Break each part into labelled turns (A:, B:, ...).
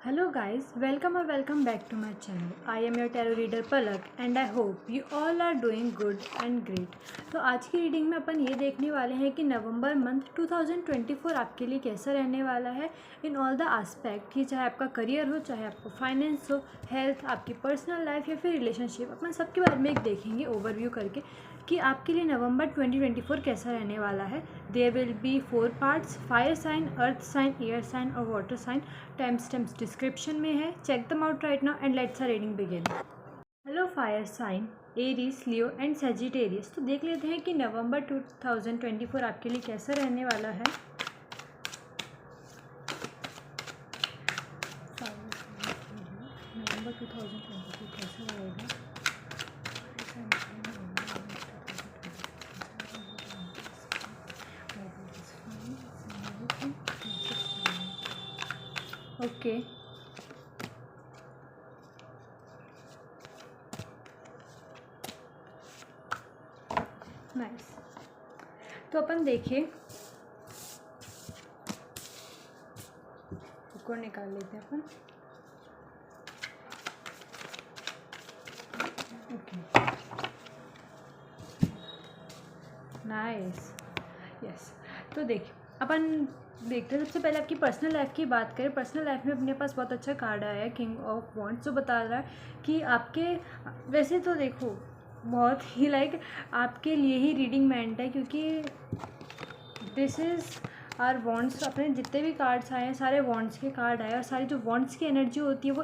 A: Hello guys, welcome or welcome back to my channel. I am your tarot reader Palak and I hope you all are doing good and great. तो आज की reading में अपन ये देखने वाले हैं कि नवंबर मंथ 2024 आपके लिए कैसा रहने वाला है इन ऑल द आस्पेक्ट, कि चाहे आपका करियर हो, चाहे आपको फाइनेंस हो, हेल्थ, आपकी पर्सनल लाइफ या फिर रिलेशनशिप, अपन सबके बारे में एक देखेंगे ओवरव्यू करके कि आपके लिए नवंबर 2024 कैसा रहने वाला है। There will be 4 parts: fire sign, earth sign, air sign और water sign. Time stamps description में है, check them out right now and let's our reading begin. Hello fire sign, Aries, Leo and Sagittarius. तो देख लेते हैं कि नवंबर 2024 आपके लिए कैसा रहने वाला है। नवंबर 2024 कैसा रहेगा। Okay nice. तो अपन देखिए, को निकाल लेते हैं अपन। Okay nice, yes. तो देखिए अपन देखते हैं, सबसे पहले आपकी पर्सनल लाइफ की बात करें। पर्सनल लाइफ में अपने पास बहुत अच्छा कार्ड आया है, किंग ऑफ वॉन्ड्स, जो बता रहा है कि आपके, वैसे तो देखो बहुत ही आपके लिए ही रीडिंग मेंट है, क्योंकि दिस इज़ आर वॉन्ड्स। अपने जितने भी कार्ड्स आए हैं सारे वॉन्ड्स के कार्ड आए, और सारी जो वॉन्ड्स की एनर्जी होती है वो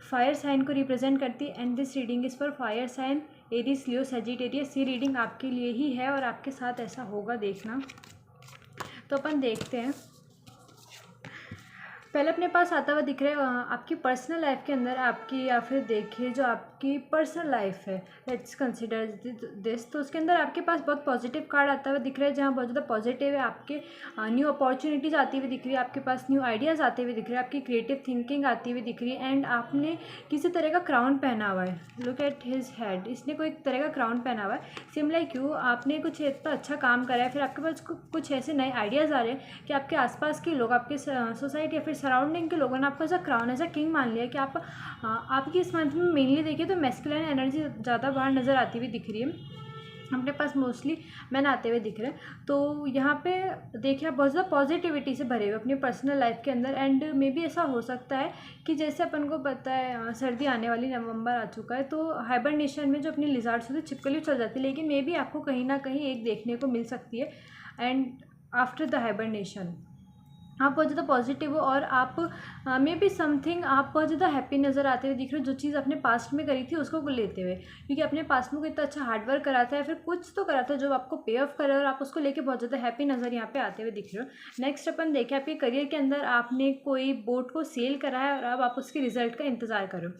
A: फायर साइन को रिप्रेजेंट करती है। And this reading is for fire sign, Aries, Leo, Sagittarius. ये रीडिंग आपके लिए ही है और आपके साथ ऐसा होगा, देखना। तो अपन देखते हैं, पहले अपने पास आता हुआ दिख रहा है आपकी पर्सनल लाइफ के अंदर आपकी, या फिर देखिए जो आपकी पर्सनल लाइफ है, लेट्स कंसिडर दिस। तो उसके अंदर आपके पास बहुत पॉजिटिव कार्ड आता हुआ दिख रहा है, जहाँ बहुत ज़्यादा पॉजिटिव है। आपके न्यू अपॉर्चुनिटीज़ आती हुई दिख रही है, आपके पास न्यू आइडियाज़ आते हुए दिख रहे हैं, आपकी क्रिएटिव थिंकिंग आती हुई दिख रही है। एंड आपने किसी तरह का क्राउन पहना हुआ है, लुक एट हिज हेड, इसने कोई तरह का क्राउन पहना हुआ है। सिम लाइक यू, आपने कुछ इतना अच्छा काम करा है, फिर आपके पास कुछ ऐसे नए आइडियाज़ आ रहे हैं कि आपके आसपास के लोग, आपके सोसाइटी या फिर सराउंडिंग के लोगों ने आपको ऐसा क्राउन, ऐसा किंग मान लिया कि आपकी इस मंथ में मेनली देखिए तो मैस्कुलिन एनर्जी ज़्यादा बाहर नज़र आती हुई दिख रही है। अपने पास मोस्टली मैन आते हुए दिख रहे हैं। तो यहाँ पे देखिए आप बहुत ज़्यादा पॉजिटिविटी से भरे हुए अपनी पर्सनल लाइफ के अंदर। एंड मे बी ऐसा हो सकता है कि जैसे अपन को पता है सर्दी आने वाली, नवंबर आ चुका है, तो हाइबरनेशन में जो अपनी लिजार्ड्स होती है छिपकली चल जाती है, लेकिन मे बी आपको कहीं ना कहीं एक देखने को मिल सकती है। एंड आफ्टर द हाइबरनेशन आप बहुत ज़्यादा पॉजिटिव हो, और आप मे बी समथिंग आप बहुत ज़्यादा हैप्पी नज़र आते हुए दिख रहे हो, जो चीज़ अपने पास्ट में करी थी उसको लेते हुए, क्योंकि अपने पास्ट में कोई इतना अच्छा हार्डवर्क करा था या फिर कुछ तो करा था जो आपको पे ऑफ करे, और आप उसको लेके बहुत ज़्यादा हैप्पी नज़र यहाँ पे आते हुए दिख रहे हो। नेक्स्ट अपन देखें, आपके करियर के अंदर आपने कोई बोट को सेल करा है और अब आप उसके रिजल्ट का इंतज़ार करो।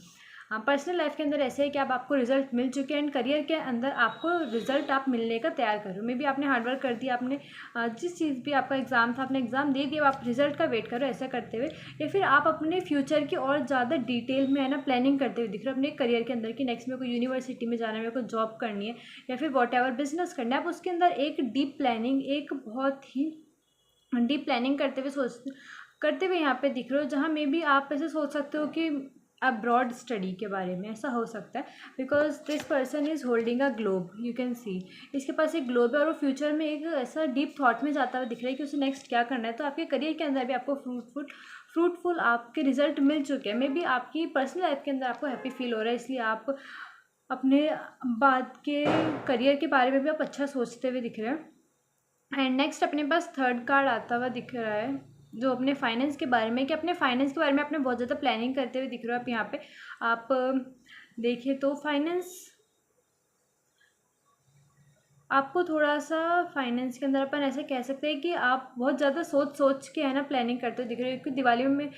A: पर्सनल लाइफ के अंदर ऐसे है कि अब आपको रिजल्ट मिल चुके हैं, एंड करियर के अंदर आपको रिजल्ट आप मिलने का तैयार करो। मे बी आपने हार्डवर्क कर दिया, आपने जिस चीज़ भी आपका एग्ज़ाम था आपने एग्ज़ाम दे दिया, आप रिजल्ट का वेट करो, ऐसा करते हुए। या फिर आप अपने फ्यूचर की और ज़्यादा डिटेल में है ना प्लानिंग करते हुए दिख रहे हो अपने करियर के अंदर, कि नेक्स्ट में कोई यूनिवर्सिटी में जाना है, मेरे को जॉब करनी है, या फिर वॉट एवर बिजनेस करना है। आप उसके अंदर एक डीप प्लानिंग, एक बहुत ही डीप प्लानिंग करते हुए यहाँ पे दिख रहे हो, जहाँ मे बी आप ऐसे सोच सकते हो कि अब्रॉड स्टडी के बारे में ऐसा हो सकता है, because this person is holding a globe, you can see इसके पास एक ग्लोब है, और वो फ्यूचर में एक ऐसा डीप थॉट में जाता हुआ दिख रहा है कि उसे नेक्स्ट क्या करना है। तो आपके करियर के अंदर भी आपको फ्रूटफुल आपके रिजल्ट मिल चुके हैं। मे बी आपकी पर्सनल लाइफ के अंदर आपको हैप्पी फील हो रहा है, इसलिए आप अपने बाद के करियर के बारे में भी आप अच्छा सोचते हुए दिख रहे हैं। एंड नेक्स्ट अपने पास थर्ड कार्ड आता हुआ दिख रहा है, जो अपने फाइनेंस के बारे में, कि अपने फाइनेंस के बारे में आपने बहुत ज़्यादा प्लानिंग करते हुए दिख रहे हो। आप यहाँ पे आप देखिए तो फाइनेंस, आपको थोड़ा सा फाइनेंस के अंदर अपन ऐसे कह सकते हैं कि आप बहुत ज़्यादा सोच के है ना प्लानिंग करते हुए दिख रहे हो, क्योंकि दिवाली में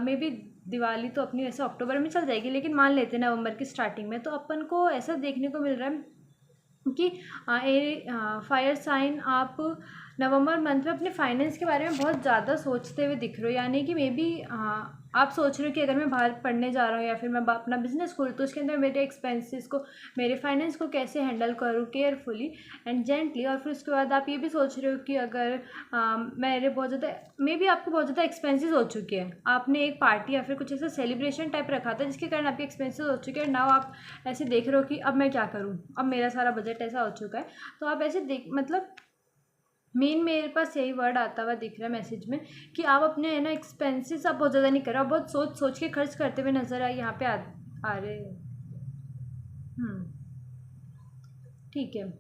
A: मे बी दिवाली तो अपनी वैसे अक्टूबर में चल जाएगी, लेकिन मान लेते हैं नवंबर की स्टार्टिंग में, तो अपन को ऐसा देखने को मिल रहा है कि फायर साइन आप नवंबर मंथ में अपने फाइनेंस के बारे में बहुत ज़्यादा सोचते हुए दिख रहे हो, यानी कि मे बी आप सोच रहे हो कि अगर मैं बाहर पढ़ने जा रहा हूँ या फिर मैं अपना बिजनेस खोलूँ तो उसके अंदर मेरे एक्सपेंसेस को, मेरे फाइनेंस को कैसे हैंडल करूँ केयरफुली एंड जेंटली। और फिर उसके बाद आप ये भी सोच रहे हो कि अगर मेरे बहुत ज़्यादा, मे बी आपको बहुत ज़्यादा एक्सपेंसेस हो चुके हैं, आपने एक पार्टी या फिर कुछ ऐसा सेलिब्रेशन टाइप रखा था जिसके कारण आपके एक्सपेंसेस हो चुके हैं। नाउ आप ऐसे देख रहे हो कि अब मैं क्या करूँ, अब मेरा सारा बजट ऐसा हो चुका है। तो आप ऐसे देख, मतलब मेन मेरे पास यही वर्ड आता हुआ दिख रहा है मैसेज में कि आप अपने है ना एक्सपेंसेस आप बहुत ज़्यादा नहीं कर रहे हो, आप बहुत सोच सोच के खर्च करते हुए नज़र आए यहाँ पे आ रहे हो। ठीक है।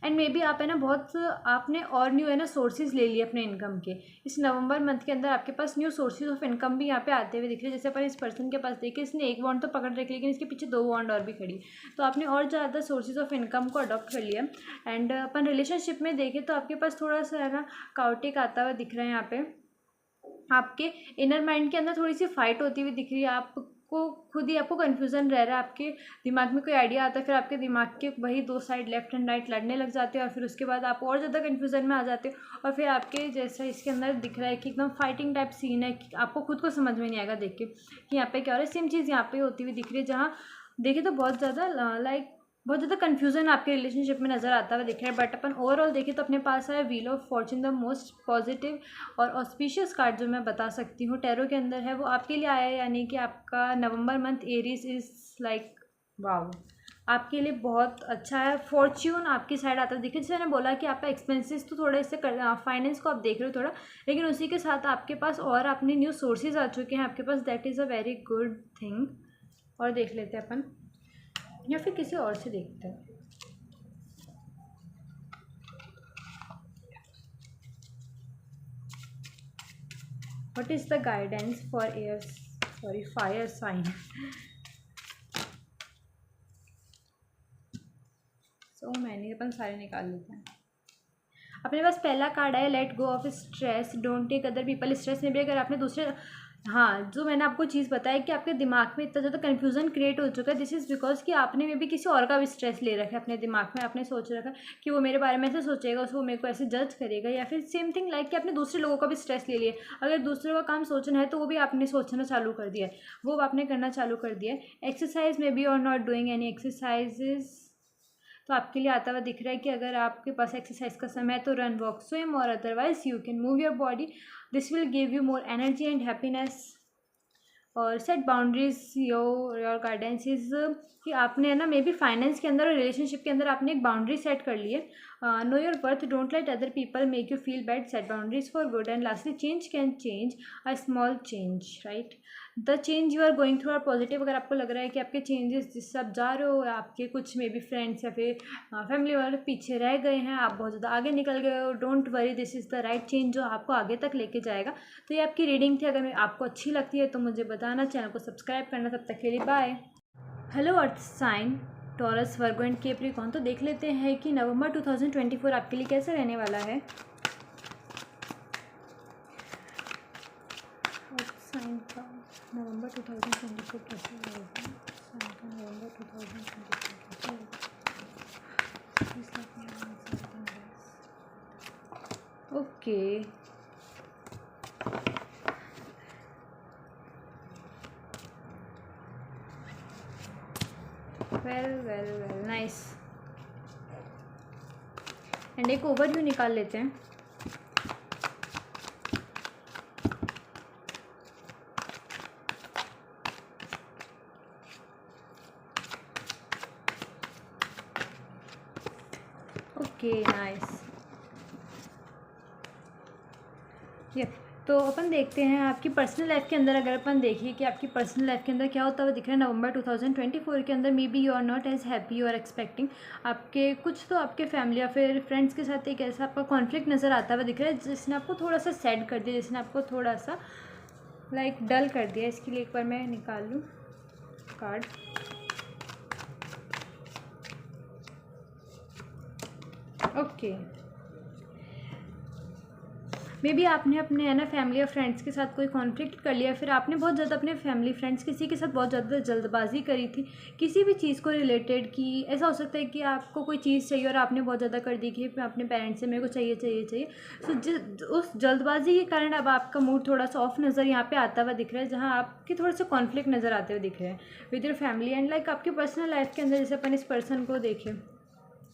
A: एंड मे बी आप है ना बहुत, आपने और न्यू है ना सोर्सेज ले लिए अपने इनकम के। इस नवंबर मंथ के अंदर आपके पास न्यू सोर्सेज ऑफ इनकम भी यहाँ पे आते हुए दिख रहे हैं। जैसे अपन इस पर्सन के पास देखें, इसने एक बॉन्ड तो पकड़ रखी लेकिन इसके पीछे 2 बॉन्ड और भी खड़ी, तो आपने और ज़्यादा सोर्सेज ऑफ इनकम को अडॉप्ट कर लिया। एंड अपन रिलेशनशिप में देखें तो आपके पास थोड़ा सा है ना काउटिक आता हुआ दिख रहा है। यहाँ पे आपके इनर माइंड के अंदर थोड़ी सी फाइट होती हुई दिख रही है, आपको खुद ही आपको कन्फ्यूज़न रह रहा है, आपके दिमाग में कोई आइडिया आता है, फिर आपके दिमाग के वही 2 साइड लेफ्ट एंड राइट लड़ने लग जाते हैं और फिर उसके बाद आप और ज़्यादा कन्फ्यूज़न में आ जाते हो। और फिर आपके जैसा इसके अंदर दिख रहा है कि एकदम फाइटिंग टाइप सीन है कि आपको खुद को समझ में नहीं आएगा देख के कि यहाँ पे क्या हो रहा है। सेम चीज़ यहाँ पे होती हुई दिख रही है, जहाँ देखिए तो बहुत ज़्यादा लाइक बहुत ज़्यादा कन्फ्यूज़न आपके रिलेशनशिप में नज़र आता हुआ दिख रहा है। बट अपन ओवरऑल देखें तो अपने पास है wheel of Fortune, the most positive और ऑस्पिशियस कार्ड जो मैं बता सकती हूँ टैरो के अंदर है, वो आपके लिए आया है। यानी कि आपका November month Aries is like wow, आपके लिए बहुत अच्छा है। फॉर्च्यून आपकी साइड आता है। देखिए जैसे मैंने बोला कि आपका एक्सपेंसेस तो थोड़ा इससे फाइनेंस को आप देख रहे हो थोड़ा, लेकिन उसी के साथ आपके पास और अपने न्यू सोर्सेज आ चुके हैं आपके पास, that is a very good thing. और देख लेते हैं अपन, या फिर किसी और से देखते हैं। What is the guidance for fire sign. So मैंने अपन सारे निकाल लेते हैं। अपने पास पहला कार्ड है let go of stress, don't take other people stress. में भी अगर आपने दूसरे, हाँ जो मैंने आपको चीज़ बताई कि आपके दिमाग में इतना ज़्यादा कन्फ्यूज़न क्रिएट हो चुका है, दिस इज़ बिकॉज कि आपने में भी किसी और का भी स्ट्रेस ले रखा है अपने दिमाग में। आपने सोच रखा कि वो मेरे बारे में ऐसे सोचेगा, उसको मेरे को ऐसे जज करेगा, या फिर सेम थिंग लाइक कि आपने दूसरे लोगों का भी स्ट्रेस ले लिया। अगर दूसरों का काम सोचना है तो वो भी आपने सोचना चालू कर दिया है, वो आपने करना चालू कर दिया है। एक्सरसाइज में बी और नॉट डूइंग एनी एक्सरसाइजेज, तो आपके लिए आता हुआ दिख रहा है कि अगर आपके पास एक्सरसाइज का समय है तो रन, वॉक, स्विम और otherwise you can move your body, this will give you more energy and happiness. और set boundaries, your guidance is कि आपने है ना मे बी फाइनेंस के अंदर और रिलेशनशिप के अंदर आपने एक बाउंड्री सेट कर ली है। Know your worth, don't let other people make you feel bad, set boundaries for good. And lastly change can change, a small change, right. The change you are going through are positive. अगर आपको लग रहा है कि आपके changes जिससे आप जा रहे हो, आपके कुछ मे बी फ्रेंड्स या फिर फैमिली वाले पीछे रह गए हैं, आप बहुत ज़्यादा आगे निकल गए हो, don't worry, this is the right change जो आपको आगे तक लेके जाएगा। तो ये आपकी रीडिंग थी। अगर आपको अच्छी लगती है तो मुझे बताना, चैनल को सब्सक्राइब करना। तब तक के लिए bye. Hello earth sign Taurus, Virgo and Capricorn. तो देख लेते हैं कि नवंबर 2024 आपके लिए कैसे रहने वाला है। अर्थ साइन का नवंबर 2024 कैसे रहेगा, साइन का नवंबर 2024 कैसे रहेगा। Okay, well nice. एंड एक ओवरव्यू निकाल लेते हैं। ओके नाइस, ये तो अपन देखते हैं आपकी पर्सनल लाइफ के अंदर। अगर अपन देखिए कि आपकी पर्सनल लाइफ के अंदर क्या होता हुआ दिख रहा है नवंबर 2024 के अंदर, maybe you are not as happy you are expecting. आपके कुछ तो आपके फैमिली या फिर फ्रेंड्स के साथ एक ऐसा आपका कॉन्फ्लिक्ट नज़र आता हुआ दिख रहा है जिसने आपको थोड़ा सा सैड कर दिया, जिसने आपको थोड़ा सा लाइक डल कर दिया। इसके लिए एक बार मैं निकाल लूँ कार्ड। ओके, मे बी आपने अपने है ना फैमिली और फ्रेंड्स के साथ कोई कॉन्फ्लिक्ट कर लिया, फिर आपने बहुत ज़्यादा अपने फैमिली फ्रेंड्स किसी के साथ बहुत ज़्यादा जल्दबाजी करी थी किसी भी चीज़ को रिलेटेड, कि ऐसा हो सकता है कि आपको कोई चीज़ चाहिए और आपने बहुत ज़्यादा कर दी कि अपने पेरेंट्स से मेरे को चाहिए चाहिए चाहिए। सो उस जल्दबाजी के कारण अब आपका मूड थोड़ा सा ऑफ नज़र यहाँ पे आता हुआ दिख रहा है, जहाँ आपके थोड़े से कॉन्फ्लिक्ट नज़र आते हुए दिख रहे हैं with your family. And like आपकी पर्सनल लाइफ के अंदर जैसे अपन इस पर्सन को देखें,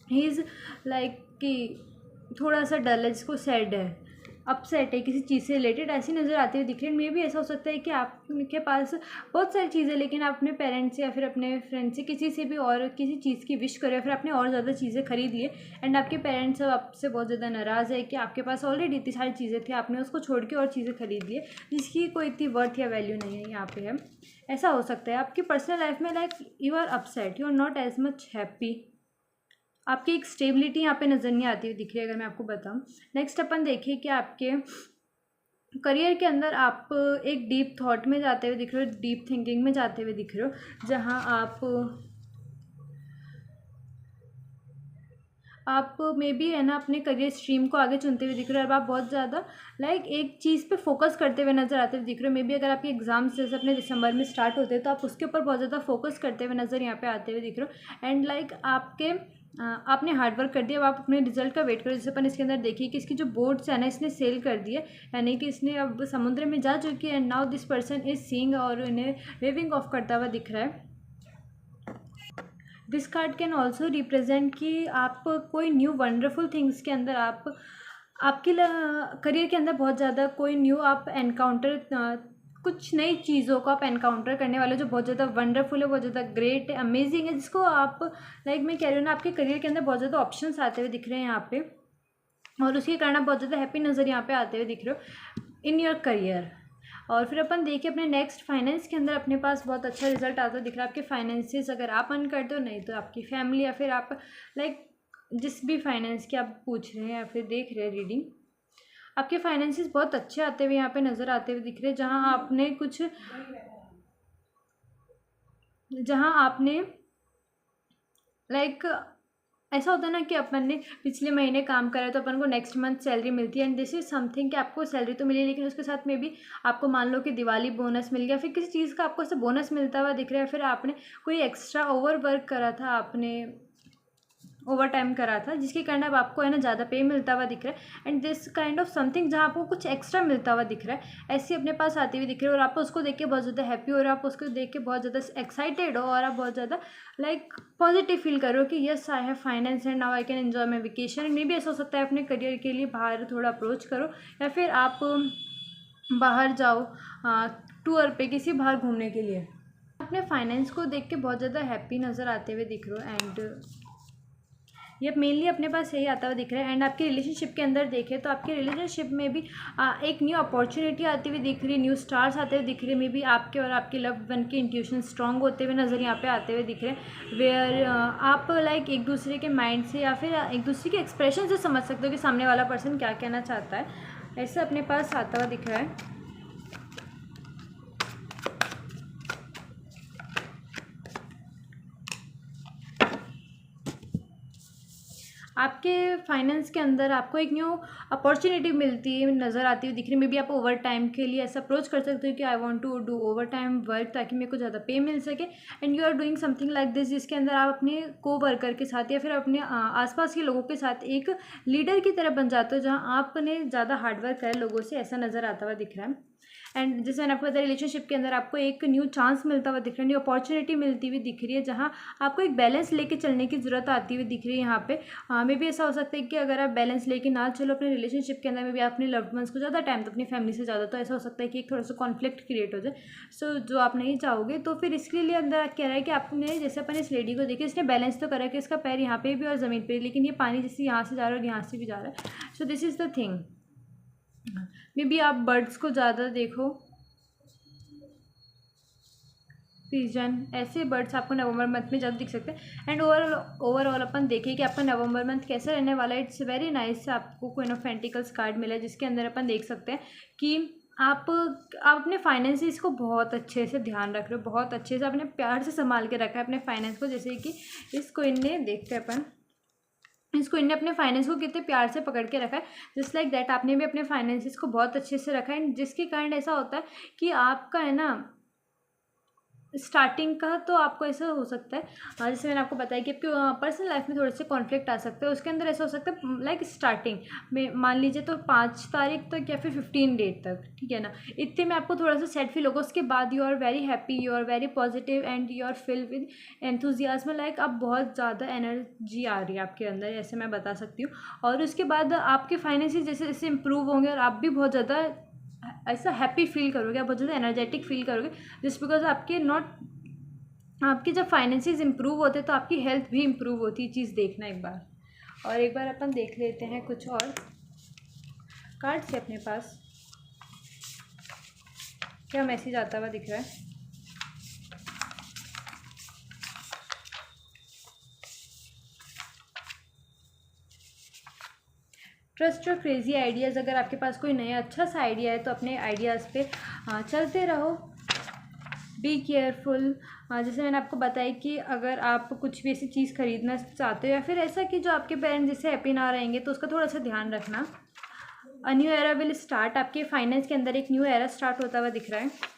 A: ही इज़ लाइक कि थोड़ा सा डल है, जिसको सैड है, अपसेट है किसी चीज़ से रिलेटेड, ऐसी नज़र आती हुई दिख रही है। मे भी ऐसा हो सकता है कि आपके पास बहुत सारी चीज़ें, लेकिन आप अपने पेरेंट्स से या फिर अपने फ्रेंड से किसी से भी और किसी चीज़ की विश करें, फिर आपने और ज़्यादा चीज़ें खरीद लिए एंड आपके पेरेंट्स अब आपसे बहुत ज़्यादा नाराज़ है कि आपके पास ऑलरेडी इतनी सारी चीज़ें थी, आपने उसको छोड़ के और चीज़ें खरीद लिए जिसकी कोई इतनी वर्थ या वैल्यू नहीं है यहाँ पे है। ऐसा हो सकता है आपकी पर्सनल लाइफ में, like you are upset, you are not as much happy, आपकी एक स्टेबिलिटी यहाँ पे नज़र नहीं आती हुई दिख रही है अगर मैं आपको बताऊँ। नेक्स्ट अपन देखिए कि आपके करियर के अंदर आप एक डीप थॉट में जाते हुए दिख रहे हो, डीप थिंकिंग में जाते हुए दिख रहे हो, जहाँ आप मे बी है ना अपने करियर स्ट्रीम को आगे चुनते हुए दिख रहे हो और आप बहुत ज़्यादा लाइक एक चीज़ पे फोकस करते हुए नज़र आते हुए दिख रहे हो। मे बी अगर आपके एग्जाम्स जैसे अपने दिसंबर में स्टार्ट होते हैं तो आप उसके ऊपर बहुत ज़्यादा फोकस करते हुए नज़र यहाँ पे आते हुए दिख रहे हो। एंड लाइक आपने हार्डवर्क कर दिया, अब आप अपने रिजल्ट का वेट करो। जैसे अपन इसके अंदर देखिए कि इसकी जो बोर्ड्स है ना, इसने सेल कर दिया, यानी कि इसने अब समुद्र में जा चुकी है and now this person is seeing और इन्हें वेविंग ऑफ करता हुआ दिख रहा है। This card can also represent कि आप कोई न्यू वंडरफुल थिंग्स के अंदर आपके करियर के अंदर बहुत ज़्यादा कोई न्यू आप एनकाउंटर, कुछ नई चीज़ों को आप एनकाउंटर करने वाले जो बहुत ज़्यादा वंडरफुल है, बहुत ज़्यादा ग्रेट है, अमेजिंग है, जिसको आप लाइक मैं कह रही हूँ ना, आपके करियर के अंदर बहुत ज़्यादा ऑप्शंस आते हुए दिख रहे हैं यहाँ पे और उसके कारण आप बहुत ज़्यादा हैप्पी नज़र यहाँ पे आते हुए दिख रहे हो इन योर करियर। और फिर अपन देखिए अपने नेक्स्ट फाइनेंस के अंदर अपने पास बहुत अच्छा रिजल्ट आता दिख रहा है। आपके फाइनेंसेस अगर आप अर्न करते हो, नहीं तो आपकी फैमिली या फिर आप लाइक जिस भी फाइनेंस की आप पूछ रहे हैं या फिर देख रहे हैं रीडिंग, आपके फाइनेंसेस बहुत अच्छे आते हुए यहाँ पे नज़र आते हुए दिख रहे हैं, जहाँ आपने लाइक ऐसा होता है ना कि अपन ने पिछले महीने काम करा है तो अपन को नेक्स्ट मंथ सैलरी मिलती है एंड दिस इज़ समथिंग कि आपको सैलरी तो मिली लेकिन उसके साथ में भी आपको मान लो कि दिवाली बोनस मिल गया, फिर किसी चीज़ का आपको ऐसे बोनस मिलता हुआ दिख रहा है, फिर आपने कोई एक्स्ट्रा ओवर वर्क करा था, आपने ओवर टाइम करा था जिसके कारण अब आपको है ना ज़्यादा पे मिलता हुआ दिख रहा है and this kind of something जहाँ आपको कुछ एक्स्ट्रा मिलता हुआ दिख रहा है, ऐसे अपने पास आती हुई दिख रही है और आप उसको देख के बहुत ज़्यादा हैप्पी हो रहे हो, आप उसको देख के बहुत ज़्यादा एक्साइटेड हो और आप बहुत ज़्यादा लाइक पॉजिटिव फील करो कि yes I have finance and now I can enjoy my vacation. मे भी ऐसा हो सकता है अपने करियर के लिए बाहर थोड़ा अप्रोच करो या फिर आप बाहर जाओ टूर पे किसी बाहर घूमने के लिए। अपने फाइनेंस को देख के बहुत ज़्यादा हैप्पी नज़र आते हुए दिख रहे हो एंड ये मेनली अपने पास यही आता हुआ दिख रहा है। एंड आपके रिलेशनशिप के अंदर देखें तो आपके रिलेशनशिप में भी एक न्यू अपॉर्चुनिटी आती हुई दिख रही है, न्यू स्टार्स आते हुए दिख रहे हैं। मे बी आपके और आपके लव्ड वन की इंट्यूशन स्ट्रांग होते हुए नज़र यहाँ पे आते हुए दिख रहे हैं, वेयर आप लाइक एक दूसरे के माइंड से या फिर एक दूसरे के एक्सप्रेशन से समझ सकते हो कि सामने वाला पर्सन क्या कहना चाहता है, ऐसे अपने पास आता हुआ दिख रहा है। आपके फाइनेंस के अंदर आपको एक न्यू अपॉर्चुनिटी मिलती है नज़र आती हुई दिख रही है। मे बी आप ओवर टाइम के लिए ऐसा अप्रोच कर सकते हो कि I want to do overtime work ताकि मेरे को ज़्यादा पे मिल सके and you are doing something like this, जिसके अंदर आप अपने को वर्कर के साथ या फिर अपने आसपास के लोगों के साथ एक लीडर की तरह बन जाते हो, जहाँ आपने ज़्यादा हार्डवर्क करे लोगों से, ऐसा नज़र आता हुआ दिख रहा है। एंड जैसे मैंने आपको बताया रिलेशनशिप के अंदर आपको एक न्यू चांस मिलता हुआ दिख रहा है, न्यू अपॉर्चुनिटी मिलती हुई दिख रही है, जहाँ आपको एक बैलेंस लेके चलने की ज़रूरत आती हुई दिख रही है यहाँ पे। मे भी ऐसा हो सकता है कि अगर आप बैलेंस लेके ना चलो अपने रिलेशनशिप के अंदर में भी अपने लव्ड वंस को ज़्यादा टाइम तो अपनी फैमिली से ज़्यादा, तो ऐसा हो सकता है कि एक थोड़ा सा कॉन्फ्लिक्ट क्रिएट हो जाए, सो जो आप नहीं चाहोगे। तो फिर इसके लिए अंदर कह रहा है कि आपने जैसे अपन इस लेडी को देखिए, इसने बैलेंस तो करा है कि इसका पैर यहाँ पे भी और ज़मीन पर, लेकिन ये पानी जैसे यहाँ से जा रहा है और यहाँ से भी जा रहा है, so this is the thing. May be आप बर्ड्स को ज़्यादा देखो, पिजन, ऐसे बर्ड्स आपको नवंबर मंथ में ज़्यादा दिख सकते हैं। एंड ओवरऑल अपन देखें कि आपका नवंबर मंथ कैसे रहने वाला है। It's very nice. आपको क्वीन ऑफ पेंटिकल्स कार्ड मिला है जिसके अंदर अपन देख सकते हैं कि आप अपने फाइनेंसिस को बहुत अच्छे से ध्यान रख रहे हो, बहुत अच्छे से अपने प्यार से संभाल के रखा है अपने फाइनेंस को, जैसे कि इस क्वीन ने देखते हैं अपन इसको इनने अपने फाइनेंस को कितने प्यार से पकड़ के रखा है, जस्ट लाइक दैट आपने भी अपने फाइनेंसिस को बहुत अच्छे से रखा है, जिसके कारण ऐसा होता है कि आपका है ना स्टार्टिंग का तो आपको ऐसा हो सकता है, जैसे मैंने आपको बताया कि आपके पर्सनल लाइफ में थोड़े से कॉन्फ्लिक्ट आ सकते हैं, उसके अंदर ऐसा हो सकता है लाइक स्टार्टिंग में मान लीजिए तो 5 तारीख तक या फिर 15 डेट तक, ठीक है ना, इतने में आपको थोड़ा सा सैड फील होगा। उसके बाद you are very happy, you are very positive and you are fill with enthusiasm, like आप बहुत ज़्यादा एनर्जी आ रही है आपके अंदर, ऐसे मैं बता सकती हूँ। और उसके बाद आपके फाइनेंसिस जैसे जैसे इंप्रूव होंगे और आप भी बहुत ज़्यादा ऐसा हैप्पी फील करोगे, आप बहुत ज़्यादा एनर्जेटिक फील करोगे, जिस बिकॉज आपके नॉट आपके जब फाइनेंसिस इंप्रूव होते तो आपकी हेल्थ भी इंप्रूव होती है। चीज़ देखना एक बार, और एक बार अपन देख लेते हैं कुछ और कार्ड से अपने पास क्या मैसेज आता हुआ दिख रहा है। ट्रस्ट और क्रेजी आइडियाज़, अगर आपके पास कोई नया अच्छा सा आइडिया है तो अपने आइडियाज़ पे चलते रहो। बी केयरफुल, जैसे मैंने आपको बताया कि अगर आप कुछ भी ऐसी चीज़ खरीदना चाहते हो या फिर ऐसा कि जो आपके पेरेंट्स जिससे हैप्पी ना रहेंगे तो उसका थोड़ा सा ध्यान रखना। A new era will start, आपके फाइनेंस के अंदर एक न्यू एरा स्टार्ट होता हुआ दिख रहा है।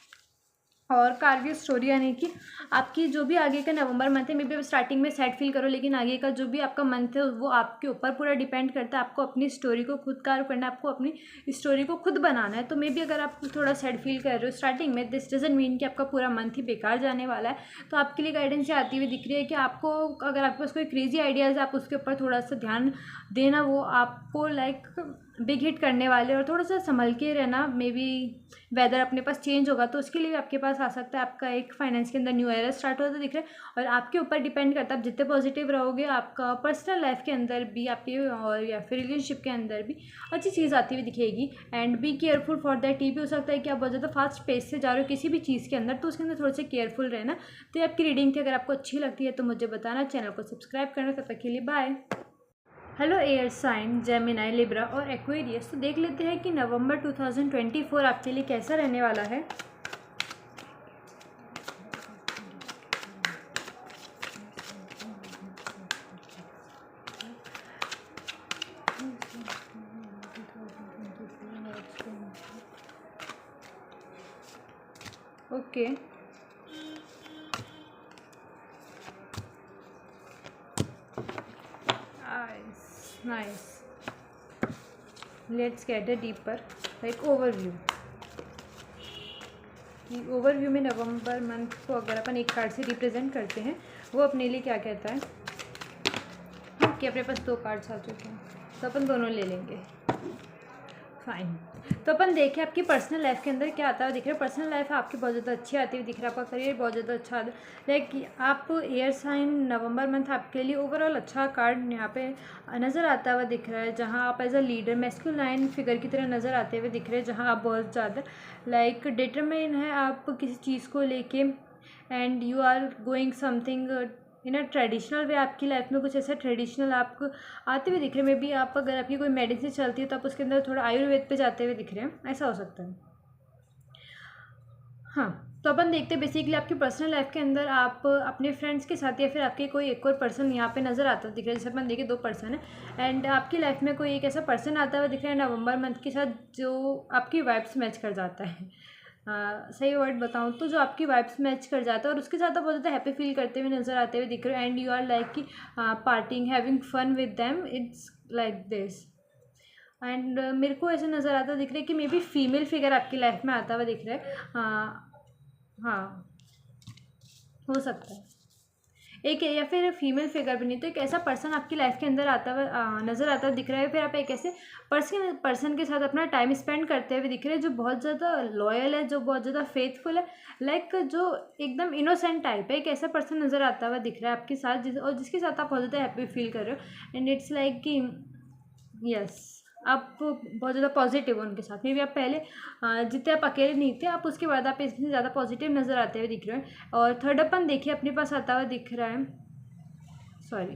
A: और कार्डियो स्टोरी, यानी कि आपकी जो भी आगे का नवंबर मंथ है, मे बी आप स्टार्टिंग में सैड फील करो, लेकिन आगे का जो भी आपका मंथ है वो आपके ऊपर पूरा डिपेंड करता है। आपको अपनी स्टोरी को खुद कार्य करना है, आपको अपनी स्टोरी को खुद बनाना है। तो मे बी अगर आप थोड़ा सैड फील कर रहे हो स्टार्टिंग में, दिस डजंट मीन कि आपका पूरा मंथ ही बेकार जाने वाला है। तो आपके लिए गाइडेंस ये आती हुई दिख रही है कि आपको अगर आपके पास कोई क्रेजी आइडियाज़ है, आप उसके ऊपर थोड़ा सा ध्यान देना, वो आपको लाइक बिग हिट करने वाले, और थोड़ा सा संभल के रहना। मे बी वेदर अपने पास चेंज होगा तो उसके लिए आपके पास आ सकता है। आपका एक फाइनेंस के अंदर न्यू एरा स्टार्ट होता दिख रहा है, और आपके ऊपर डिपेंड करता है आप जितने पॉजिटिव रहोगे, आपका पर्सनल लाइफ के अंदर भी आपके और या फिर रिलेशनशिप के अंदर भी अच्छी चीज़ आती हुई दिखेगी। And be careful for that, ये भी हो सकता है कि आप बहुत ज़्यादा फास्ट पेस से जा रहे हो किसी भी चीज़ के अंदर, तो उसके अंदर थोड़ा सा केयरफुल रहना। तो ये आपकी रीडिंग थी, अगर आपको अच्छी लगती है तो मुझे बताना, चैनल को सब्सक्राइब करना। तब तक के लिए bye. Hello air sign Gemini, Libra और एक्वेरियस, तो देख लेते हैं कि नवंबर 2024 आपके लिए कैसा रहने वाला है। Okay, nice, let's get a deeper like overview. कि ओवरव्यू में नवंबर मंथ को अगर अपन एक कार्ड से रिप्रेजेंट करते हैं, वो अपने लिए क्या कहता है। कि अपने पास 2 कार्ड्स आ चुके हैं तो अपन दोनों ले लेंगे, फाइन। तो अपन देखें आपकी पर्सनल लाइफ के अंदर क्या आता है। दिख रहा है पर्सनल लाइफ आपकी बहुत ज़्यादा अच्छी आती हुई दिख रहा है, आपका करियर बहुत ज़्यादा अच्छा आता है। लाइक आप एयर साइन, नवंबर मंथ आपके लिए ओवरऑल अच्छा कार्ड यहाँ पे नज़र आता हुआ दिख रहा है, जहाँ आप as a leader masculine figure की तरह नज़र आते हुए दिख रहे हैं, जहाँ आप बहुत ज़्यादा लाइक डिटरमाइन है आप किसी चीज़ को लेके, and you are going something in a traditional way. आपकी लाइफ में कुछ ऐसा ट्रेडिशनल आपको आते हुए दिख रहे हैं। मे बी आप अगर आपकी कोई मेडिसिन चलती है तो आप उसके अंदर थोड़ा आयुर्वेद पे जाते हुए दिख रहे हैं, ऐसा हो सकता है। हाँ, तो अपन देखते हैं बेसिकली आपकी पर्सनल लाइफ के अंदर आप अपने फ्रेंड्स के साथ या फिर आपके कोई एक और पर्सन यहाँ पे नज़र आता दिख रहा है। जैसे अपन देखें 2 पर्सन है, एंड आपकी लाइफ में कोई एक ऐसा पर्सन आता हुआ दिख रहा है नवंबर मंथ के साथ जो आपकी वाइब्स मैच कर जाता है। सही वर्ड बताऊँ तो जो आपकी वाइब्स मैच कर जाता है, और उसके साथ आप बहुत ज़्यादा हैप्पी फील करते हुए नज़र आते हुए दिख रहे हो, एंड यू आर लाइक कि partying having fun with them, it's like this. And मेरे को ऐसे नज़र आता दिख रहा है कि मे बी फीमेल फिगर आपकी लाइफ में आता हुआ दिख रहा है। हाँ, हो सकता है एक, या फिर फीमेल फिगर भी नहीं तो एक ऐसा पर्सन आपकी लाइफ के अंदर आता हुआ नज़र आता दिख रहा है। फिर आप एक ऐसे पर्सन के साथ अपना टाइम स्पेंड करते हुए दिख रहे हैं जो बहुत ज़्यादा लॉयल है, जो बहुत ज़्यादा फेथफुल है, लाइक जो एकदम इनोसेंट टाइप है। एक ऐसा पर्सन नज़र आता हुआ दिख रहा है आपके साथ और जिसके साथ आप बहुत ज़्यादा हैप्पी फील कर रहे हो, एंड इट्स लाइक कि यस आप बहुत ज़्यादा पॉजिटिव हो उनके साथ। मे बी आप पहले जितने आप अकेले नहीं थे, आप उसके बाद आप इसमें ज़्यादा पॉजिटिव नज़र आते हुए दिख रहे हैं। और थर्ड अपन देखिए अपने पास आता हुआ दिख रहा है, सॉरी,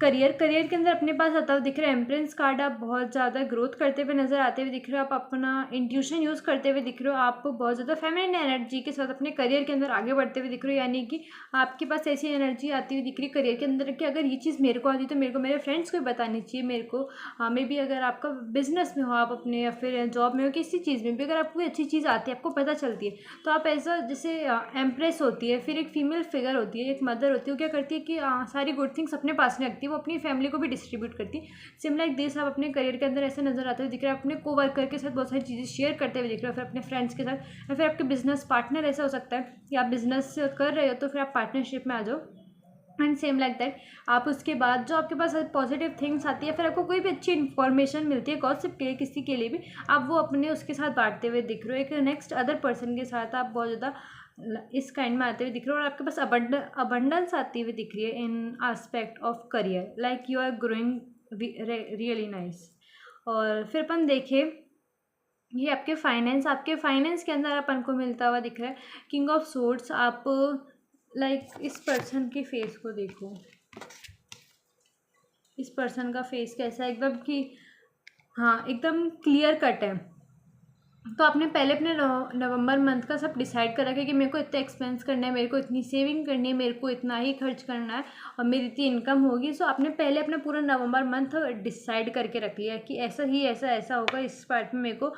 A: करियर के अंदर अपने पास आता हुआ दिख रहा है एम्प्रेंस कार्ड। आप बहुत ज़्यादा ग्रोथ करते हुए नज़र आते हुए दिख रहे हो। आप अपना इंट्यूशन यूज़ करते हुए दिख रहे हो। आप बहुत ज़्यादा फेमिनिन एनर्जी के साथ अपने करियर के अंदर आगे बढ़ते हुए दिख रहे हो, यानी कि आपके पास ऐसी एनर्जी आती हुई दिख रही है करियर के अंदर कि अगर ये चीज़ मेरे को आती तो मेरे को मेरे फ्रेंड्स को भी बतानी चाहिए। मेरे को मे बी अगर आपका बिजनेस में हो, आप अपने या फिर जॉब में हो, किसी चीज़ में भी अगर आपको कोई अच्छी चीज़ आती है, आपको पता चलती है, तो आप ऐसा जैसे एम्प्रेस होती है, फिर एक फीमेल फिगर होती है, एक मदर होती है, वो क्या करती है कि सारी गुड थिंग्स अपने पास नहीं रखती, वो अपनी फैमिली को भी डिस्ट्रीब्यूट करती है। सिम लाइक दिस आप अपने करियर के अंदर ऐसे नजर आते हुए दिख रहे हैं। अपने को वर्कर के साथ बहुत सारी चीज़ें शेयर करते हुए दिख रहे हो, फिर अपने फ्रेंड्स के साथ, या फिर आपके बिजनेस पार्टनर। ऐसा हो सकता है कि आप बिजनेस कर रहे हो तो फिर आप पार्टनरशिप में आ जाओ। एंड सेम लाइक दैट आप उसके बाद जो आपके पास पॉजिटिव थिंग्स आती है, फिर आपको कोई भी अच्छी इन्फॉर्मेशन मिलती है गॉसिप के किसी के लिए भी, आप वो अपने उसके साथ बांटते हुए दिख रहे हो। एक नेक्स्ट अदर पर्सन के साथ आप बहुत ज़्यादा इस काइंड में आते हुए दिख रहे हो, और आपके पास अबंडेंस आती हुई दिख रही है in aspect of career, like you are growing really nice. और फिर अपन देखें ये आपके फाइनेंस के अंदर अपन को मिलता हुआ दिख रहा है किंग ऑफ सोर्ड्स। आप लाइक इस पर्सन के फेस को देखो, इस पर्सन का फेस कैसा है, एकदम कि हाँ एकदम क्लियर कट है। तो आपने पहले अपने नवंबर मंथ का सब डिसाइड कर रखा है कि मेरे को इतना एक्सपेंस करना है, मेरे को इतनी सेविंग करनी है, मेरे को इतना ही खर्च करना है और मेरी इतनी इनकम होगी। सो आपने पहले अपना पूरा नवंबर मंथ डिसाइड करके रख लिया कि ऐसा ही ऐसा होगा। इस पार्ट में मेरे को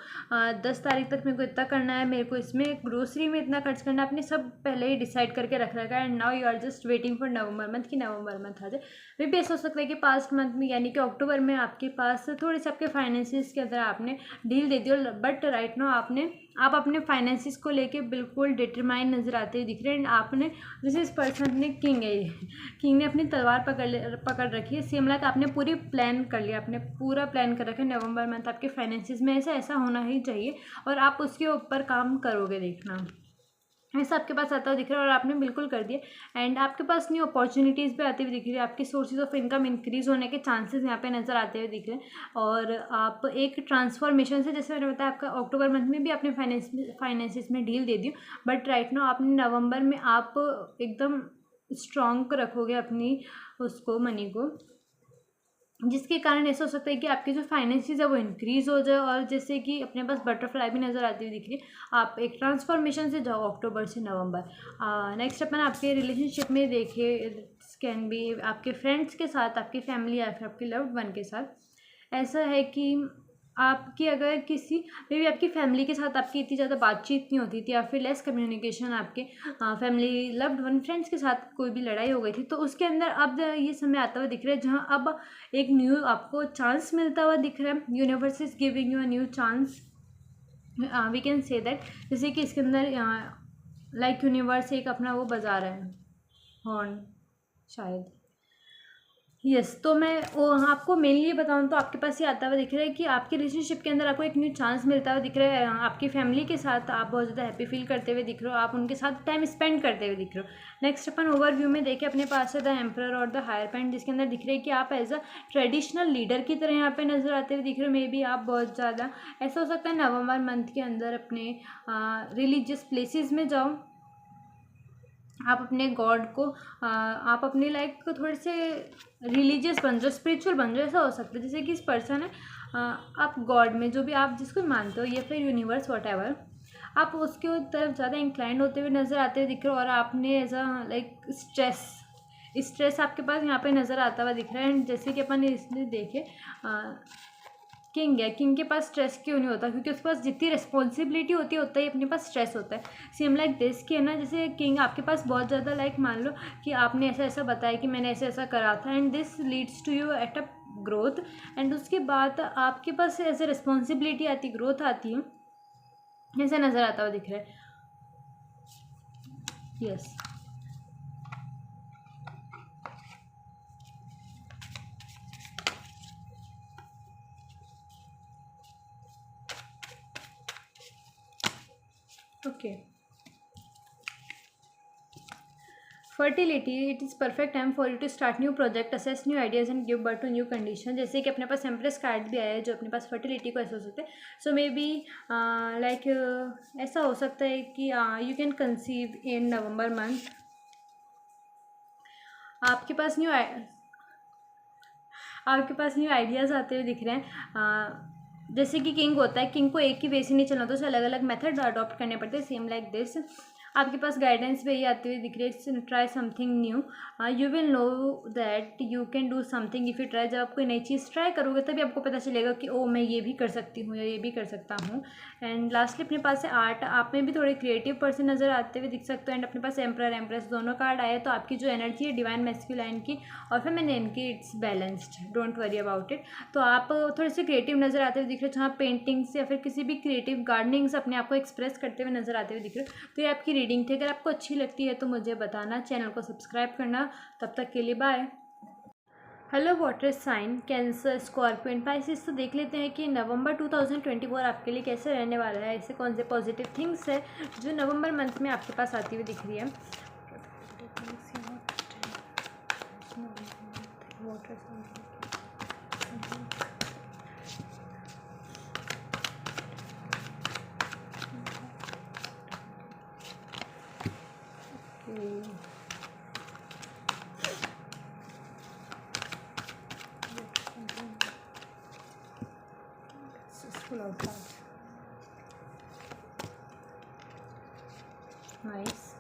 A: 10 तारीख तक मेरे को इतना करना है, मेरे को इसमें ग्रोसरी में इतना खर्च करना है। आपने सब पहले ही डिसाइड करके रख रखा है and now you are just waiting for November month कि नवंबर मंथ आ जाए। मे भी ऐसा हो सकता है कि पास्ट मंथ में यानी कि अक्टूबर में आपके पास थोड़े से आपके फाइनेंसिस के अंदर आपने deal they the, but right now आप अपने फाइनेंसिस को लेके बिल्कुल डिटरमाइन नज़र आते हुए दिख रहे हैं। एंड आपने जैसे इस पर्सन ने किंग है, किंग ने अपनी तलवार पकड़ रखी है। सेम लाइक आपने पूरी प्लान कर लिया, आपने पूरा प्लान कर रखा है नवंबर मंथ आपके फाइनेंसिस में ऐसा होना ही चाहिए और आप उसके ऊपर काम करोगे, देखना ऐसा आपके पास आता हुआ दिख रहा है और आपने बिल्कुल कर दिया। एंड आपके पास न्यू अपॉर्चुनिटीज़ भी आती हुई दिख रही है, आपके सोर्सेज ऑफ इनकम इंक्रीज होने के चांसेस यहाँ पे नज़र आते हुए दिख रहे हैं। और आप एक ट्रांसफॉर्मेशन से, जैसे मैंने बताया आपका अक्टूबर मंथ में भी आपने फाइनेंसिस में deal they the, but right now आपने नवंबर में आप एकदम स्ट्रॉन्ग रखोगे अपनी उसको मनी को, जिसके कारण ऐसा हो सकता है कि आपके जो फाइनेंसिस है वो इंक्रीज़ हो जाए। और जैसे कि अपने पास बटरफ्लाई भी नज़र आती हुई दिख रही है, आप एक ट्रांसफॉर्मेशन से जाओ अक्टूबर से नवंबर। नेक्स्ट अपन आपके रिलेशनशिप में देखिए, कैन बी आपके फ्रेंड्स के साथ, आपकी फैमिली या फिर आपके लव्ड वन के साथ। ऐसा है कि आपकी अगर किसी मे बी आपकी फैमिली के साथ आपकी इतनी ज़्यादा बातचीत नहीं होती थी या फिर लेस कम्युनिकेशन आपके फैमिली लव्ड वन फ्रेंड्स के साथ कोई भी लड़ाई हो गई थी, तो उसके अंदर अब ये समय आता हुआ दिख रहा है जहाँ अब एक न्यू आपको चांस मिलता हुआ दिख रहा है। Universe is giving you a new chance, we can say that. जैसे कि इसके अंदर लाइक यूनिवर्स एक अपना वो बजा रहा है हॉर्न शायद, यस। तो मैं वो आपको मेनली ये बताऊँ तो आपके पास ये आता हुआ दिख रहा है कि आपके रिलेशनशिप के अंदर आपको एक न्यू चांस मिलता हुआ दिख रहा है। आपकी फैमिली के साथ आप बहुत ज़्यादा हैप्पी फील करते हुए दिख रहे हो, आप उनके साथ टाइम स्पेंड करते हुए दिख रहे हो। नेक्स्ट अपन ओवरव्यू में देखें, अपने पास है द एम्परर और द हायर पैंट, जिसके अंदर दिख रहा है कि आप एज अ ट्रेडिशनल लीडर की तरह यहाँ पे नज़र आते हुए दिख रहे हो। मे बी आप बहुत ज़्यादा ऐसा हो सकता है नवंबर मंथ के अंदर अपने रिलीजियस प्लेसेस में जाओ, आप अपने गॉड को आप अपनी लाइफ को थोड़े से रिलीजियस बन जाओ, स्पिरिचुअल बन जाओ। ऐसा हो सकता है जैसे कि इस पर्सन है, आप गॉड में जो भी आप जिसको मानते हो या फिर यूनिवर्स वॉटएवर, आप उसके तरफ ज़्यादा इंक्लाइंड होते हुए नज़र आते हुए दिख रहे हो। और आपने एज अ लाइक स्ट्रेस आपके पास यहाँ पे नज़र आता हुआ दिख रहा है। एंड जैसे कि अपन इसलिए देखे किंग है, किंग के पास स्ट्रेस क्यों नहीं होता, क्योंकि उसके पास जितनी रिस्पॉन्सिबिलिटी होती है उतना ही अपने पास स्ट्रेस होता है। सेम लाइक दिस कि है ना, जैसे किंग आपके पास बहुत ज़्यादा लाइक मान लो कि आपने ऐसा बताया कि मैंने ऐसा करा था and this leads to you at a growth. And उसके बाद आपके पास ऐसे रिस्पॉन्सिबिलिटी आती, ग्रोथ आती है, ऐसा नज़र आता हुआ दिख रहा है। Yes okay. Fertility, it is perfect time for you to start new project, assess new ideas and give birth to new condition. जैसे कि अपने पास एम्प्रेस कार्ड भी आया है जो अपने पास फर्टिलिटी को एसोस होते हैं। सो मे बी लाइक ऐसा हो सकता है कि you can conceive in November month. आपके पास आपके पास न्यू आइडियाज़ आते हुए दिख रहे हैं। जैसे कि किंग होता है, किंग को एक ही वे से नहीं चलना, तो उसे अलग अलग मेथड अडॉप्ट करने पड़ते हैं। सेम लाइक दिस आपके पास गाइडेंस भी आती हुई दिख रही है। Try something new, you will know that you can do something if you try. जब आप कोई नई चीज़ ट्राई करोगे तभी आपको पता चलेगा कि ओ मैं ये भी कर सकती हूँ या ये भी कर सकता हूँ। एंड लास्टली अपने पास है आर्ट, आप में भी थोड़े क्रिएटिव पर्सन नज़र आते हुए दिख सकते हो। एंड अपने पास एम्परर एम्प्रेस दोनों कार्ड आए, तो आपकी जो एनर्जी है डिवाइन मैस्कुलाइन की और फेमिनिन की, it's balanced, don't worry about it. तो आप थोड़े से क्रिएटिव नज़र आते हुए दिख रहे हो, जहाँ पेंटिंग्स या फिर किसी भी क्रिएटिव गार्डनिंग्स अपने आप को एक्सप्रेस करते हुए नज़र आते हुए दिख रहे हो। तो ये आपकी रीडिंग थी। अगर आपको अच्छी लगती है तो मुझे बताना, चैनल को सब्सक्राइब करना। तब तक के लिए bye. Hello water sign Cancer, Scorpio and Pisces. तो देख लेते हैं कि नवंबर 2024 आपके लिए कैसे रहने वाला है। ऐसे कौन से पॉजिटिव थिंग्स है जो नवंबर मंथ में आपके पास आती हुई दिख रही है। नाइस।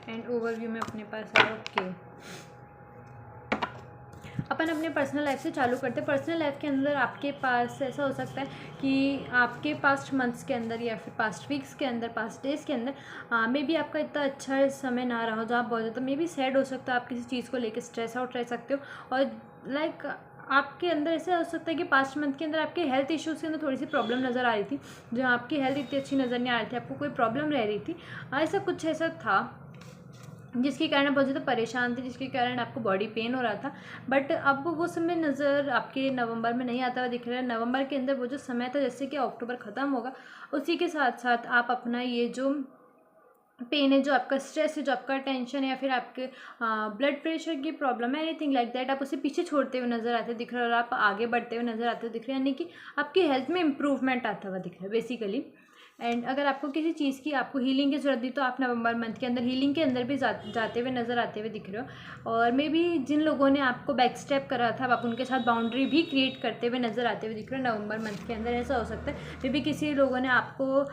A: एंड ओवरव्यू में अपने पास है। ओके, अपन अपने पर्सनल लाइफ से चालू करते हैं। पर्सनल लाइफ के अंदर आपके पास ऐसा हो सकता है कि आपके पास्ट मंथ्स के अंदर या फिर पास्ट वीक्स के अंदर, पास्ट डेज़ के अंदर मे बी आपका इतना अच्छा समय ना रहा हो, जहाँ आप बहुत ज़्यादा मे बी सैड हो सकता है, आप किसी चीज़ को लेकर स्ट्रेस आउट रह सकते हो। और लाइक आपके अंदर ऐसा हो सकता है कि पास्ट मंथ के अंदर आपके हेल्थ इश्यूज़ के अंदर थोड़ी सी प्रॉब्लम नज़र आ रही थी, जहाँ आपकी हेल्थ इतनी अच्छी नज़र नहीं आ रही थी, आपको कोई प्रॉब्लम रह रही थी। ऐसा कुछ ऐसा था जिसके कारण आप बहुत ज़्यादा परेशान थे, जिसके कारण आपको बॉडी पेन हो रहा था। बट अब वो समय नज़र आपके नवंबर में नहीं आता हुआ दिख रहा है। नवंबर के अंदर वो जो समय था, जैसे कि अक्टूबर ख़त्म होगा, उसी के साथ साथ आप अपना ये जो पेन है, जो आपका स्ट्रेस है, जो आपका टेंशन है, या फिर आपके ब्लड प्रेशर की प्रॉब्लम है, एनीथिंग लाइक दैट, आप उसे पीछे छोड़ते हुए नज़र आते दिख रहे हो और आप आगे बढ़ते हुए नज़र आते हुए दिख रहे हैं। यानी कि आपकी हेल्थ में इंप्रूवमेंट आता हुआ दिख रहा है बेसिकली। एंड अगर आपको किसी चीज़ की आपको हीलिंग की ज़रूरत थी, तो आप नवंबर मंथ के अंदर हीलिंग के अंदर भी जाते हुए नज़र आते हुए दिख रहे हो। और मे बी जिन लोगों ने आपको बैक स्टेप करा था, आप उनके साथ बाउंड्री भी क्रिएट करते हुए नज़र आते हुए दिख रहे हो नवंबर मंथ के अंदर। ऐसा हो सकता है मे बी किसी लोगों ने आपको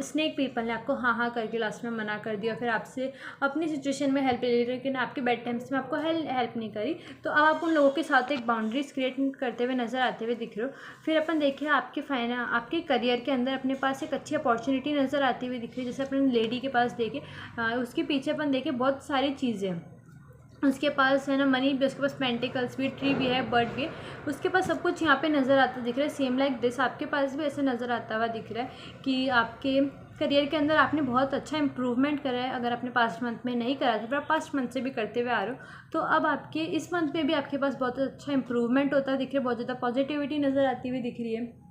A: स्नेक पीपल ने आपको हाँ हाँ करके लास्ट में मना कर दिया, फिर आपसे अपनी सिचुएशन में हेल्प ले ली, लेकिन आपके बैड टाइम्स में आपको हेल्प नहीं करी। तो अब आप उन लोगों के साथ एक बाउंड्रीज क्रिएट करते हुए नज़र आते हुए दिख रहे हो। फिर अपन देखिए आपके करियर के अंदर अपने पास एक अच्छी अपॉर्चुनिटी नज़र आती हुई दिख रही है। जैसे अपन लेडी के पास देखे, उसके पीछे अपन देखे बहुत सारी चीज़ें, उसके पास है ना मनी भी, उसके पास पेंटिकल्स भी, ट्री भी है, बर्ड भी है, उसके पास सब कुछ यहाँ पे नज़र आता दिख रहा है। सेम लाइक दिस आपके पास भी ऐसे नज़र आता हुआ दिख रहा है कि आपके करियर के अंदर आपने बहुत अच्छा इंप्रूवमेंट करा है। अगर आपने पास्ट मंथ में नहीं करा था, फिर आप पास्ट मंथ से भी करते हुए आ रहे हो, तो अब आपके इस मंथ में भी आपके पास बहुत अच्छा इंप्रूवमेंट होता दिख रहा है, बहुत ज़्यादा पॉजिटिविटी नज़र आती हुई दिख रही है।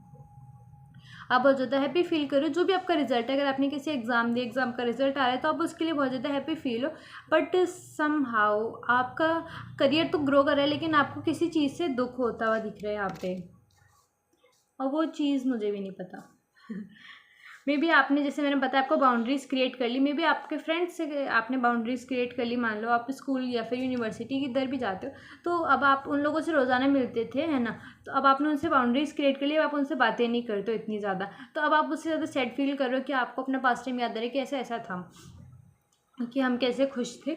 A: आप बहुत ज़्यादा हैप्पी फील करो जो भी आपका रिजल्ट है। अगर आपने किसी एग्ज़ाम दिया, एग्ज़ाम का रिजल्ट आ रहा है, तो आप उसके लिए बहुत ज़्यादा हैप्पी फील हो। बट समहाउ आपका करियर तो ग्रो कर रहा है, लेकिन आपको किसी चीज़ से दुख होता हुआ दिख रहा है यहाँ पे, और वो चीज़ मुझे भी नहीं पता। मे बी आपने, जैसे मैंने बताया, आपको बाउंड्रीज़ क्रिएट कर ली, मे बी आपके फ्रेंड्स से आपने बाउंड्रीज़ क्रिएट कर ली। मान लो आप स्कूल या फिर यूनिवर्सिटी किधर भी जाते हो, तो अब आप उन लोगों से रोज़ाना मिलते थे, है ना, तो अब आपने उनसे बाउंड्रीज़ क्रिएट कर ली, अब आप उनसे बातें नहीं करते हो इतनी ज़्यादा, तो अब आप उससे ज़्यादा सैड फील कर रहे हो कि आपको अपना पास्ट टाइम याद आ रहा है कि ऐसा ऐसा था, कि हम कैसे खुश थे।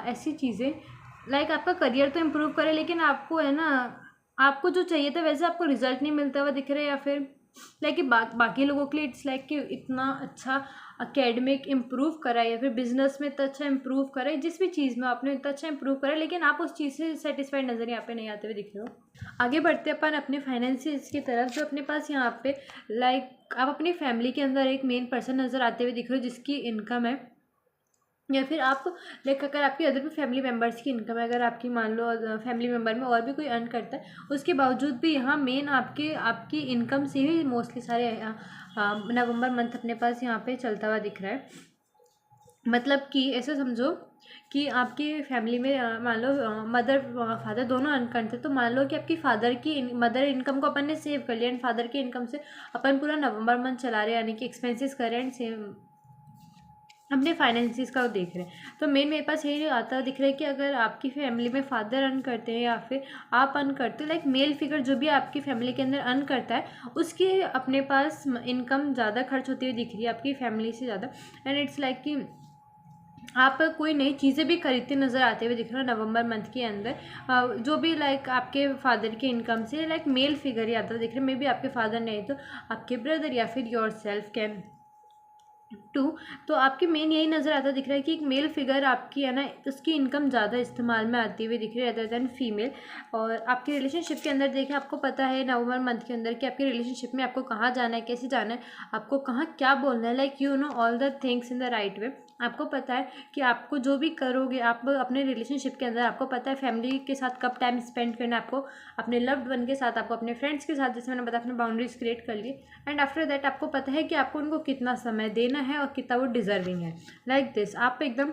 A: ऐसी चीज़ें लाइक आपका करियर तो इम्प्रूव करे, लेकिन आपको है ना, आपको जो चाहिए था वैसे आपको रिजल्ट नहीं मिलता हुआ दिख रहा है, या फिर लाइक कि बाकी लोगों के लिए इट्स लाइक कि इतना अच्छा अकेडमिक इम्प्रूव करा है, या फिर बिजनेस में इतना अच्छा इम्प्रूव करा है, जिस भी चीज़ में आपने इतना अच्छा इम्प्रूव करा है, लेकिन आप उस चीज़ से सेटिस्फाइड नज़र यहाँ पे नहीं आते हुए दिख रहे हो। आगे बढ़ते अपन अपने फाइनेंशियल्स की तरफ, जो अपने पास यहाँ पे लाइक आप अपनी फैमिली के अंदर एक मेन पर्सन नज़र आते हुए दिख रहे हो जिसकी इनकम है, या फिर आप लाइक अगर आपकी अदर भी फैमिली मेम्बर्स की इनकम है, अगर आपकी मान लो फैमिली मेम्बर में और भी कोई अर्न करता है, उसके बावजूद भी यहाँ मेन आपकी इनकम से ही मोस्टली सारे नवंबर मंथ अपने पास यहाँ पे चलता हुआ दिख रहा है। मतलब कि ऐसा समझो कि आपकी फैमिली में मान लो मदर फादर दोनों अर्न करते, तो मान लो कि आपकी मदर इनकम को अपन ने सेव कर लिया, एंड फादर की इनकम से अपन पूरा नवंबर मंथ चला रहे हैं, यानी कि एक्सपेंसेस कर रहे हैं, एंड सेम अपने फाइनेंसिस का देख रहे हैं। तो मेरे पास यही आता दिख रहा है कि अगर आपकी फैमिली में फादर अर्न करते हैं या फिर आप अर्न करते हो, लाइक मेल फिगर जो भी आपकी फैमिली के अंदर अर्न करता है उसकी अपने पास इनकम ज़्यादा खर्च होती हुई दिख रही है आपकी फैमिली से ज़्यादा। एंड इट्स लाइक कि आप कोई नई चीज़ें भी खरीदते नज़र आते हुए दिख रहे हो नवंबर मंथ के अंदर, जो भी लाइक आपके फादर के इनकम से लाइक मेल फिगर ही आता दिख रहा है। मे बी आपके फादर नहीं तो आपके ब्रदर या फिर योर सेल्फ कैन टू। तो आपके मेन यही नज़र आता दिख रहा है कि एक मेल फिगर आपकी है ना उसकी इनकम ज़्यादा इस्तेमाल में आती हुई दिख रही है अदर दैन फीमेल। और आपके रिलेशनशिप के अंदर देखें, आपको पता है नवंबर मंथ के अंदर कि आपके रिलेशनशिप में आपको कहाँ जाना है, कैसे जाना है, आपको कहाँ क्या बोलना है, like you know all the things in the right way. आपको पता है कि आपको जो भी करोगे आप अपने रिलेशनशिप के अंदर, आपको पता है फैमिली के साथ कब टाइम स्पेंड करना है, आपको अपने लव्ड वन के साथ, आपको अपने फ्रेंड्स के साथ, जैसे मैंने बताया अपने बाउंड्रीज क्रिएट कर लिए। एंड आफ्टर दैट आपको पता है कि आपको उनको कितना समय देना है और कितना वो डिजर्विंग है, लाइक दिस आप एकदम।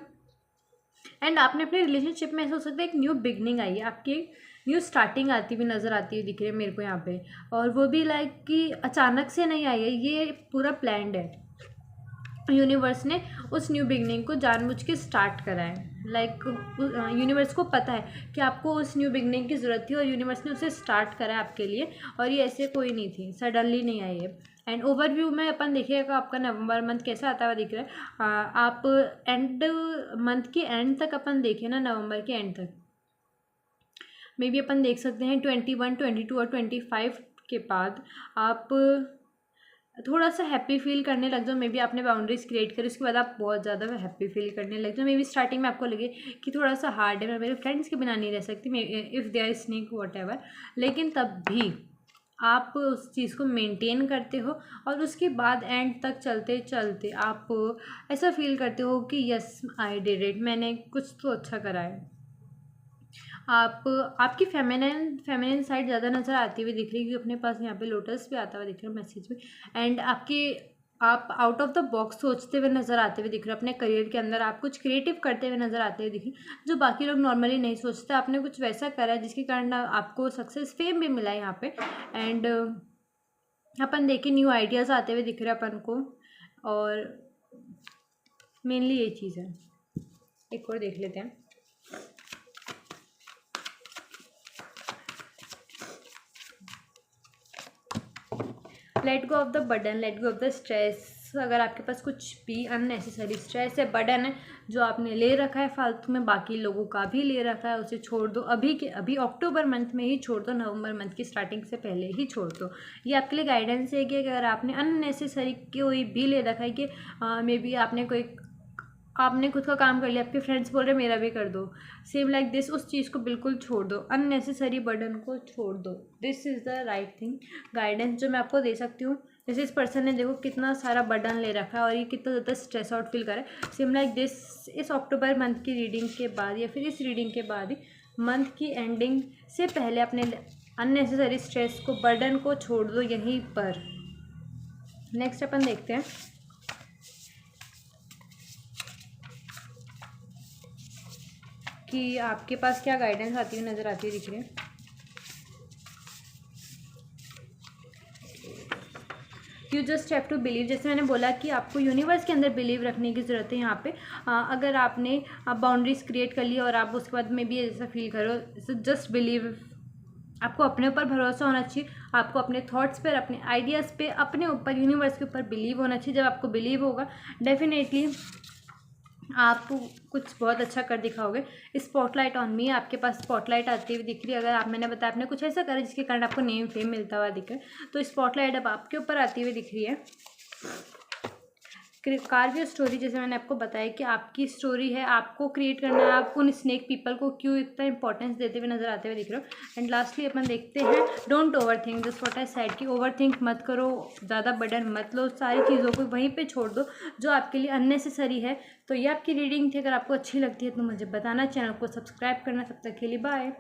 A: एंड आपने अपने रिलेशनशिप में ऐसा हो सकता है एक न्यू बिगनिंग आई है, आपकी न्यू स्टार्टिंग आती हुई नज़र आती हुई दिख रही है मेरे को यहाँ पे। और वो भी लाइक कि अचानक से नहीं आई है, ये पूरा प्लान्ड है। यूनिवर्स ने उस न्यू बिगनिंग को जानबूझ के स्टार्ट करा है। लाइक यूनिवर्स को पता है कि आपको उस न्यू बिगनिंग की ज़रूरत थी और यूनिवर्स ने उसे स्टार्ट करा है आपके लिए। और ये ऐसे कोई नहीं थी, सडनली नहीं आई है। एंड ओवरव्यू में अपन देखिएगा आपका नवंबर मंथ कैसा आता हुआ दिख रहा है। आप एंड मंथ के एंड तक अपन देखें ना, नवंबर के एंड तक मे बी अपन देख सकते हैं 21, 22 और 25 के बाद आप थोड़ा सा हैप्पी फील करने लग जाओ। मे बी आपने बाउंड्रीज क्रिएट करी, उसके बाद आप बहुत ज़्यादा हैप्पी फील करने लग जाओ। मे बी स्टार्टिंग में आपको लगे कि थोड़ा सा हार्ड है, मैं मेरे फ्रेंड्स के बिना नहीं रह सकती, if they are snake whatever, लेकिन तब भी आप उस चीज़ को मेंटेन करते हो। और उसके बाद एंड तक चलते चलते आप ऐसा फील करते हो कि यस आई डिड इट, मैंने कुछ तो अच्छा करा है। आपकी फेमिनिन साइड ज़्यादा नज़र आती हुई दिख रही है, क्योंकि अपने पास यहाँ पे लोटस भी आता हुआ दिख रहा है मैसेज में। एंड आप आउट ऑफ द बॉक्स सोचते हुए नज़र आते हुए दिख रहे हो। अपने करियर के अंदर आप कुछ क्रिएटिव करते हुए नज़र आते हुए दिख रही, जो बाकी लोग नॉर्मली नहीं सोचते। आपने कुछ वैसा करा है जिसके कारण आपको सक्सेस फेम भी मिला है यहाँ पे। एंड अपन देखें न्यू आइडियाज़ आते हुए दिख रहे हैं अपन को, और मेनली ये चीज़ है। एक और देख लेते हैं। Late go of the burden, late go of the stress. अगर आपके पास कुछ भी अननेसेसरी स्ट्रेस है, बर्डन है जो आपने ले रखा है फालतू में, बाकी लोगों का भी ले रखा है, उसे छोड़ दो। अभी के अभी अक्टूबर मंथ में ही छोड़ दो, नवंबर मंथ की स्टार्टिंग से पहले ही छोड़ दो। ये आपके लिए गाइडेंस है कि अगर आपने अननेसेसरी कोई भी ले रखा है कि मे बी आपने खुद का काम कर लिया, आपके फ्रेंड्स बोल रहे मेरा भी कर दो, सेम लाइक दिस, उस चीज़ को बिल्कुल छोड़ दो, अननेसेसरी बर्डन को छोड़ दो। This is the right thing guidance जो मैं आपको दे सकती हूँ। जैसे इस पर्सन ने देखो कितना सारा बर्डन ले रखा है और ये कितना ज़्यादा स्ट्रेस आउट फील कर रहा है। सेम लाइक दिस, इस अक्टूबर मंथ की रीडिंग के बाद या फिर इस रीडिंग के बाद ही मंथ की एंडिंग से पहले अपने अननेसेसरी स्ट्रेस को, बर्डन को छोड़ दो यहीं पर। नेक्स्ट अपन देखते हैं कि आपके पास क्या गाइडेंस आती हुई नज़र आती है दिख रही है। You just have to believe, जैसे मैंने बोला कि आपको यूनिवर्स के अंदर बिलीव रखने की ज़रूरत है। यहाँ पे अगर आपने बाउंड्रीज क्रिएट कर ली और आप उसके बाद में भी ऐसा फील करो, जस्ट बिलीव। आपको अपने ऊपर भरोसा होना चाहिए, आपको अपने थॉट्स पर, अपने आइडियाज़ पे, अपने ऊपर, यूनिवर्स के ऊपर बिलीव होना चाहिए। जब आपको बिलीव होगा डेफिनेटली आप कुछ बहुत अच्छा कर दिखाओगे। स्पॉटलाइट ऑन मी, आपके पास स्पॉटलाइट आती हुई दिख रही है। अगर आप, मैंने बताया आपने कुछ ऐसा करा जिसके कारण आपको नेम फेम मिलता हुआ दिख रहा है, तो स्पॉटलाइट अब आपके ऊपर आती हुई दिख रही है। कार्व योर स्टोरी, जैसे मैंने आपको बताया कि आपकी स्टोरी है, आपको क्रिएट करना है। आप उन स्नेक पीपल को क्यों इतना इंपॉर्टेंस देते हुए नजर आते हुए दिख रहे हो। एंड लास्टली अपन देखते हैं don't over think, just what I said कि ओवर थिंक मत करो, ज़्यादा बर्डन मत लो, सारी चीज़ों को वहीं पे छोड़ दो जो आपके लिए अननेसेसरी है। तो ये आपकी रीडिंग थी। अगर आपको अच्छी लगती है तो मुझे बताना, चैनल को सब्सक्राइब करना। तब तक के लिए बाय।